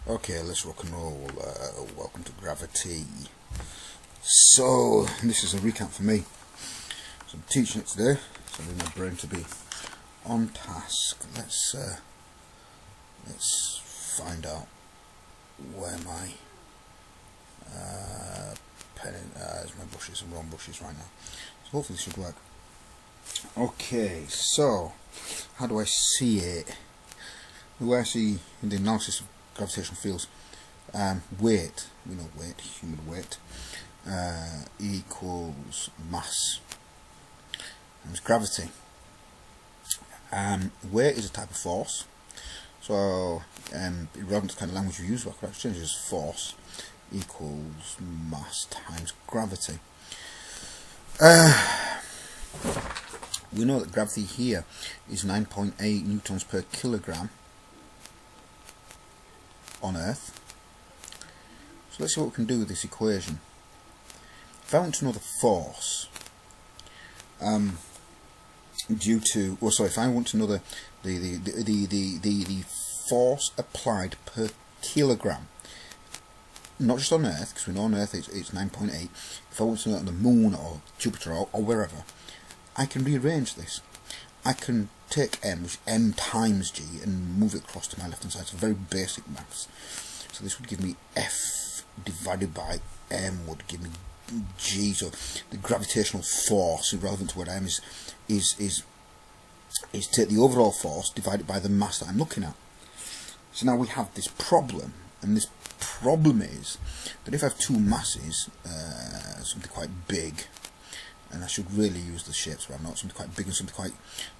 Okay, let's rock and roll. Welcome to Gravity. So, this is a recap for me. So I'm teaching it today, so I need my brain to be on task. Let's find out where my pen is. My brushes. I'm wrong brushes right now. So hopefully this should work. Okay, so how do I see it? The way I see in the analysis of gravitational fields, weight, we know weight, human weight, equals mass times gravity. Weight is a type of force, so irrelevant to the kind of language you use, what exchange is force equals mass times gravity. We know that gravity here is 9.8 newtons per kilogram on Earth. So let's see what we can do with this equation. If I want to know the force if I want to know the force applied per kilogram, not just on Earth, because we know on Earth it's 9.8. If I want to know it on the Moon or Jupiter or wherever, I can rearrange this. I can take m, which is m times g, and move it across to my left hand side. It's very basic maths. So this would give me F divided by m would give me g. So the gravitational force, irrelevant to what m is take the overall force divided by the mass that I'm looking at. So now we have this problem, and this problem is that if I have two masses, something quite big, and I should really use the shapes where I'm not, something quite big and something quite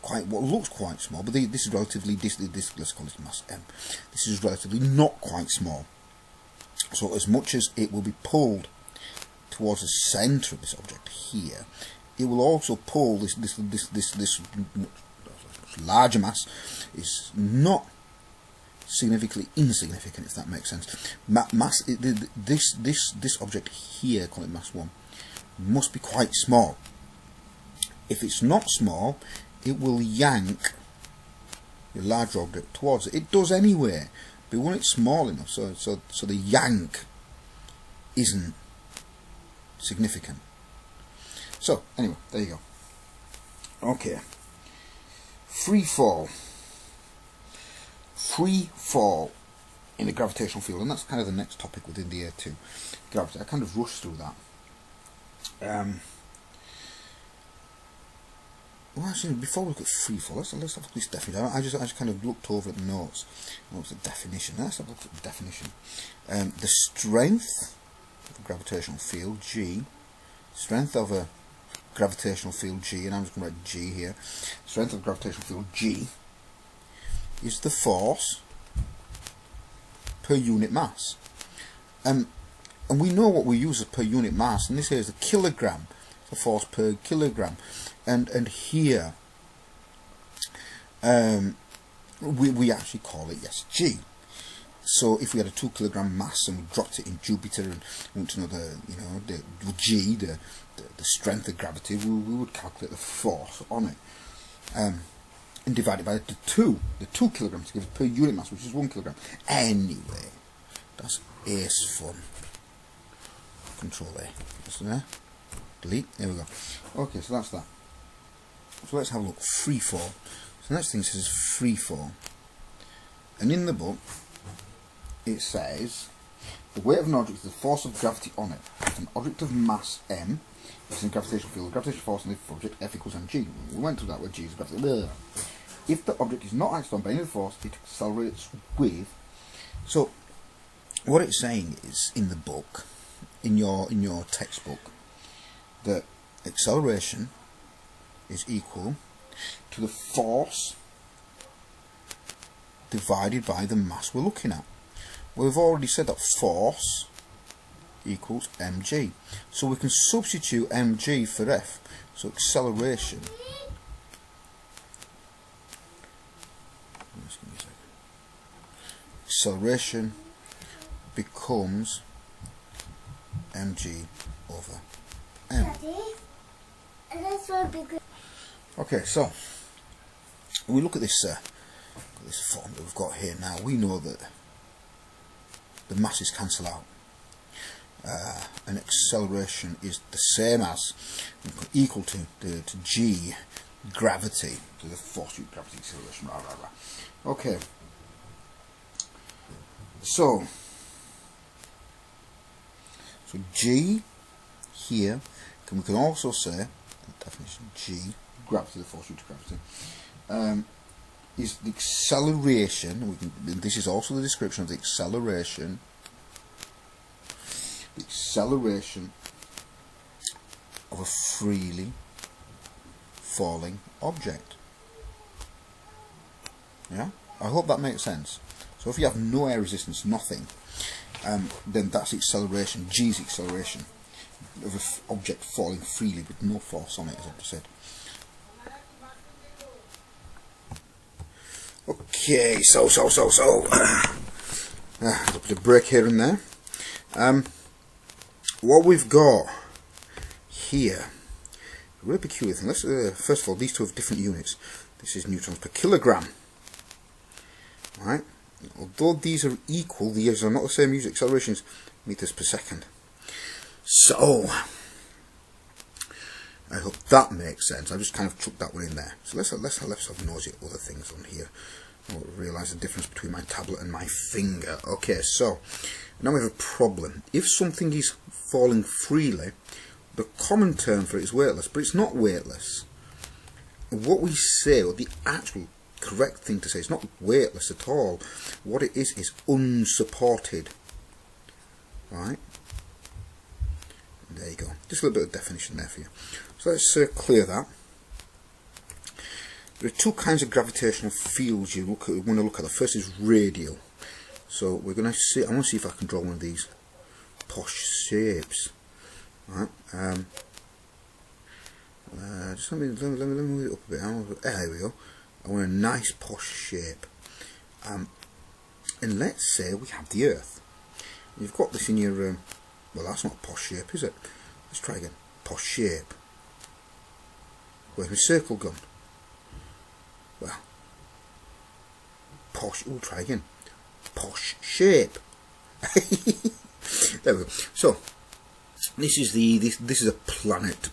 what looks quite small, but this is relatively, this let's call this mass m, this is relatively not quite small. So as much as it will be pulled towards the centre of this object here, it will also pull this larger mass is not significantly insignificant, if that makes sense. This object here, call it mass 1, must be quite small. If it's not small, it will yank the larger object towards it. It does anyway, but when it's small enough, so the yank isn't significant. So anyway, there you go. Okay, free fall in the gravitational field, and that's kind of the next topic within the A2 gravity. I kind of rushed through that. Well, actually, before we look at free fall, let's have a look at this definition. I just kind of looked over at the notes. What's the definition? Let's have a look at the definition. The strength of a gravitational field, G. Strength of a gravitational field, G, and I'm just going to write G here. Strength of a gravitational field, G, is the force per unit mass. And we know what we use as per unit mass, and this here is the kilogram, the force per kilogram. And here we actually call it, yes, G. So if we had a 2 kilogram mass and we dropped it in Jupiter and want to know the G, the strength of gravity, we would calculate the force on it, and divide it by the 2 kilograms to give it per unit mass, which is 1 kilogram. Anyway, that's ace fun. Control A. Just there. Delete. There we go. Okay, so that's that. So let's have a look. Free fall. So the next thing says free fall. And in the book, it says the weight of an object is the force of gravity on it. If an object of mass m is in a gravitational field, the gravitational force on the object F equals mg. We went through that where g is gravity. If the object is not acted on by any force, it accelerates with. So what it's saying is in the book, in your textbook, that acceleration is equal to the force divided by the mass we're looking at. We've already said that force equals mg, so we can substitute mg for F. So acceleration, becomes mg over m. Okay, so when we look at this form that we've got here now, we know that the masses cancel out. And acceleration is the same as, equal to g gravity, to the force due to gravity acceleration, blah, blah, blah. Okay, so g here, we can also say, definition g, gravity, the force due to gravity, is the acceleration, this is also the description of the acceleration of a freely falling object. Yeah, I hope that makes sense. So if you have no air resistance, nothing, then that's acceleration, g's acceleration of an object falling freely with no force on it, as I just said. Okay, so a bit of break here and there. What we've got here, a really peculiar thing. Let's first of all, these two have different units. This is newtons per kilogram, right? Although these are equal, these are not the same unit accelerations, meters per second. So I hope that makes sense. I just kind of chucked that one in there. So let's have nosy at other things on here. I'll realise the difference between my tablet and my finger. Okay, so now we have a problem. If something is falling freely, the common term for it is weightless, but it's not weightless. What we say, or the actual correct thing to say, it's not weightless at all. What it is unsupported. Right? There you go. Just a little bit of definition there for you. So let's clear that. There are two kinds of gravitational fields you want to look at. The first is radial. So we're going to see. I want to see if I can draw one of these posh shapes. Right. Just let me move it up a bit. There we go. I want a nice posh shape. And let's say we have the Earth. You've got this in your. Well, that's not a posh shape, is it? Let's try again. Posh shape. Where's my circle gone? Well, posh. We'll try again. Posh shape. There we go. So this is a planet,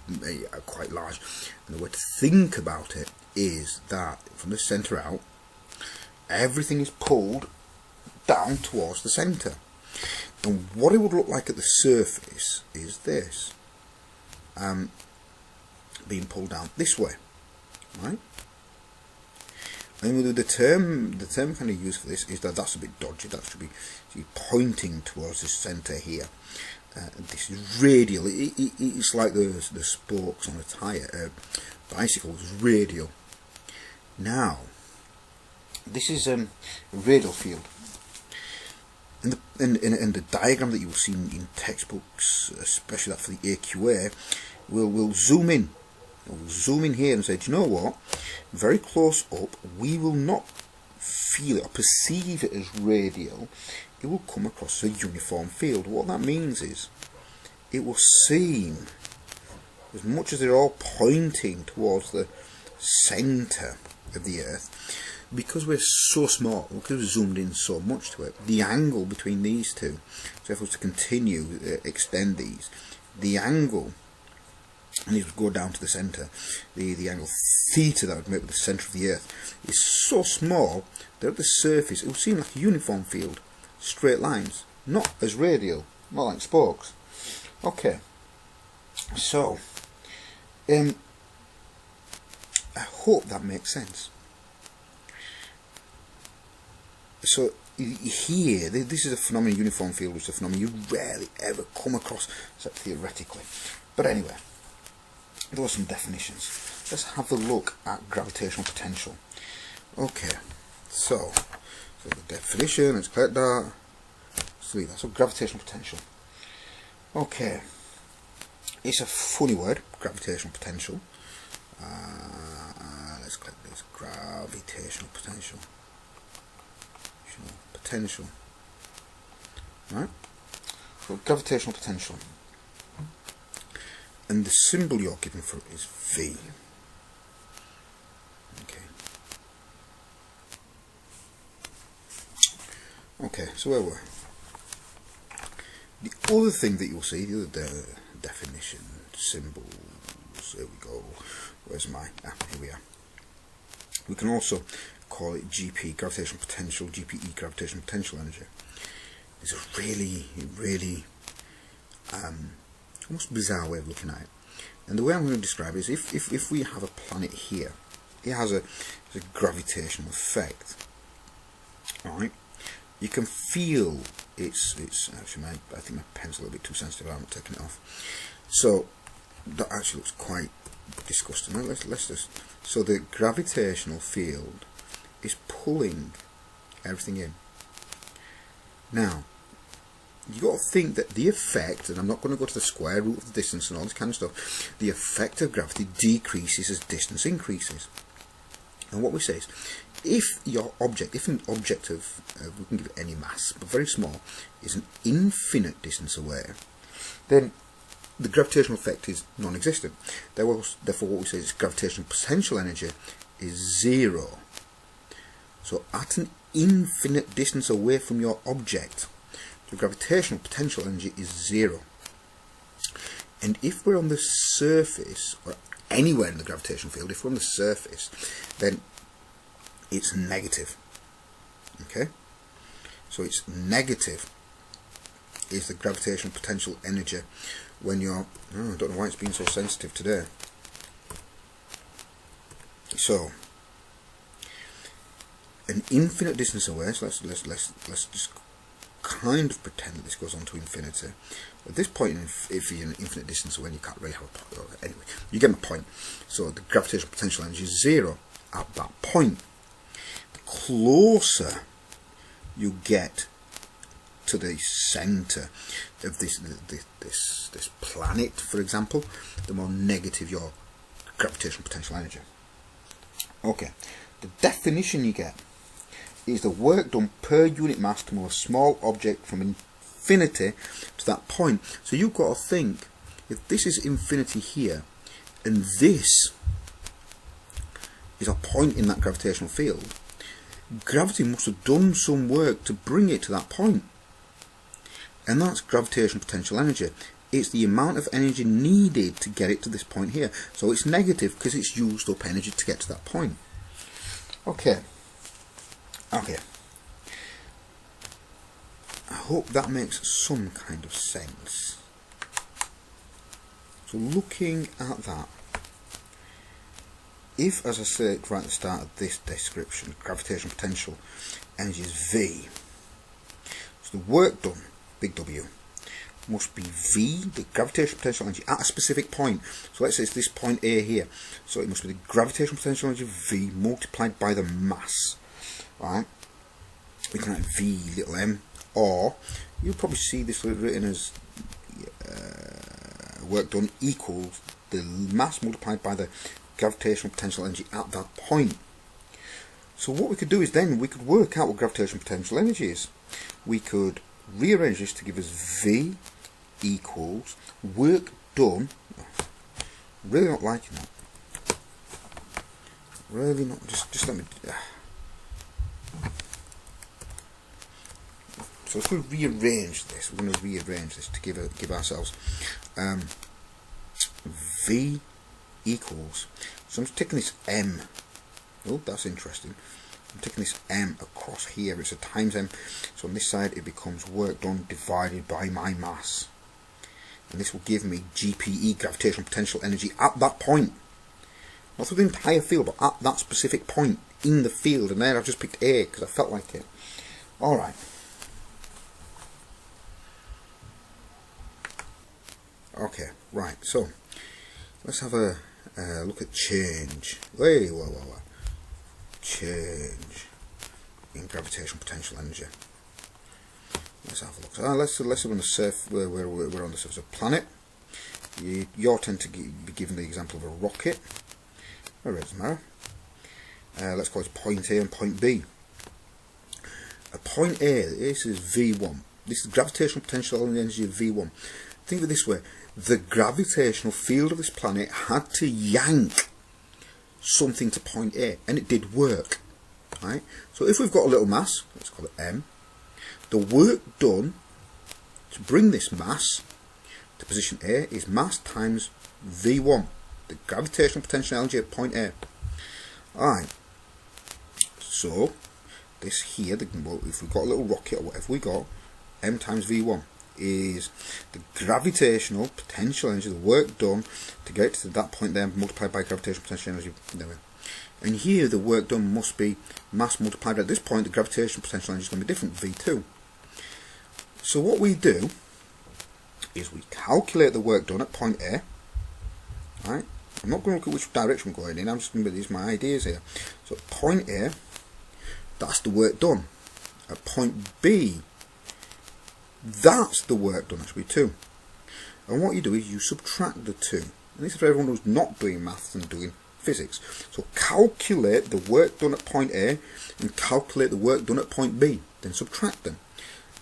quite large, and the way to think about it is that from the centre out, everything is pulled down towards the centre, and what it would look like at the surface is this, being pulled down this way, right? And the term kind of used for this is that's a bit dodgy. That should be pointing towards the centre here. This is radial. It's like the spokes on a tyre. Bicycle is radial. Now, this is a radial field. In the diagram that you will see in textbooks, especially that for the AQA, we'll zoom in. We'll zoom in here and say, do you know what? Very close up, we will not feel it or perceive it as radial. It will come across a uniform field. What that means is, it will seem, as much as they're all pointing towards the centre of the Earth, because we're so small, because we've zoomed in so much to it, the angle between these two, so if I was to continue, extend these, the angle, and these would go down to the centre, the angle theta that would make with the centre of the Earth is so small that at the surface it would seem like a uniform field, straight lines, not as radial, not like spokes. Okay, so I hope that makes sense. So here, this is a phenomenon, uniform field, which is a phenomenon you rarely ever come across, except theoretically. But anyway, there are some definitions. Let's have a look at gravitational potential. Okay, so the definition, let's collect that. So that's a gravitational potential. Okay, it's a funny word, gravitational potential. Let's click this, gravitational potential. Potential, right? So gravitational potential, and the symbol you're given for it is V. Okay, so where were we? The other thing that you'll see, the other definition, symbols, here we go, where's my, here we are. We can also call it GP, gravitational potential, GPE, gravitational potential energy. It's a really almost bizarre way of looking at it. And the way I'm going to describe it is if we have a planet here, it has a gravitational effect. Alright? You can feel it's actually I think my pen's a little bit too sensitive, I haven't taken it off. So that actually looks quite disgusting. Let's just, so the gravitational field is pulling everything in. Now you got to think that the effect, and I'm not going to go to the square root of the distance and all this kind of stuff, the effect of gravity decreases as distance increases. And what we say is, if your object, if an object of, we can give it any mass, but very small, is an infinite distance away, then the gravitational effect is non-existent. Therefore what we say is gravitational potential energy is zero. So at an infinite distance away from your object, the gravitational potential energy is zero. And if we're on the surface, or anywhere in the gravitational field, if we're on the surface, then it's negative. Okay? So it's negative is the gravitational potential energy when you're, oh, I don't know why it's been so sensitive today. So an infinite distance away, so let's just kind of pretend that this goes on to infinity. At this point, if you're an infinite distance away, you can't really have a point. Anyway, you get my point. So the gravitational potential energy is zero at that point. The closer you get to the centre of this planet, for example, the more negative your gravitational potential energy. Okay, the definition you get is the work done per unit mass to move a small object from infinity to that point. So you've got to think, if this is infinity here, and this is a point in that gravitational field, gravity must have done some work to bring it to that point. And that's gravitational potential energy. It's the amount of energy needed to get it to this point here. So it's negative because it's used up energy to get to that point. Okay. Okay. I hope that makes some kind of sense. So looking at that, if, as I said right at the start of this description, gravitational potential energy is V, so the work done, big W, must be V, the gravitational potential energy at a specific point. So let's say it's this point A here. So it must be the gravitational potential energy V multiplied by the mass. Right? We can write V little m, or you'll probably see this written as work done equals the mass multiplied by the gravitational potential energy at that point. So what we could do is then we could work out what gravitational potential energy is. We could rearrange this to give us V equals work done. Really not liking that. Really not. Just let me. So if we rearrange this, we're going to rearrange this to give ourselves V equals. So I'm just taking this M. Oh, that's interesting. I'm taking this M across here. It's a times M. So on this side it becomes work done divided by my mass. And this will give me GPE, gravitational potential energy, at that point. Not through the entire field, but at that specific point in the field. And there I've just picked A because I felt like it. Alright. Okay, right, so let's have a look at change. Hey, whoa. Change in gravitational potential energy. Let's have a look. Let's say we're on the surface. We're on the surface of a planet. You tend to be given the example of a rocket. Oh, it doesn't matter. Let's call it point A and point B. At point A, this is V1. This is gravitational potential energy of V1. Think of it this way. The gravitational field of this planet had to yank something to point A, and it did work. Right? So if we've got a little mass, let's call it M, the work done to bring this mass to position A is mass times V1, the gravitational potential energy at point A. Alright, so this here, if we've got a little rocket or whatever we got, m times V1 is the gravitational potential energy, the work done to get to that point there, multiplied by gravitational potential energy there. And here the work done must be mass multiplied. At this point the gravitational potential energy is going to be different, V2. So what we do is we calculate the work done at point A. Right? I'm not going to look at which direction we're going in, I'm just going to these my ideas here. So at point A, that's the work done. At point B, that's the work done, actually 2. And what you do is you subtract the 2. And this is for everyone who's not doing maths and doing physics. So calculate the work done at point A and calculate the work done at point B, then subtract them.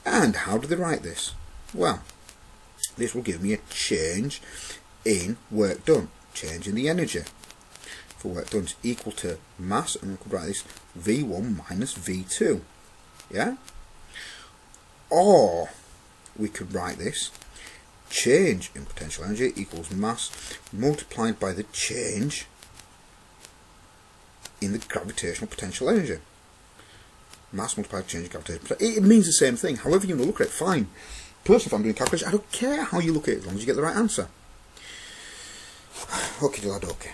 And how do they write this? Well, this will give me a change in work done, change in the energy for work done is equal to mass, and we could write this V1 minus V2. Yeah? Or we could write this change in potential energy equals mass multiplied by the change in the gravitational potential energy. Mass multiplied by change in gravitational potential. It means the same thing. However you want to look at it, fine. Personally, if I'm doing calculation, I don't care how you look at it as long as you get the right answer. Okay, lad, okay.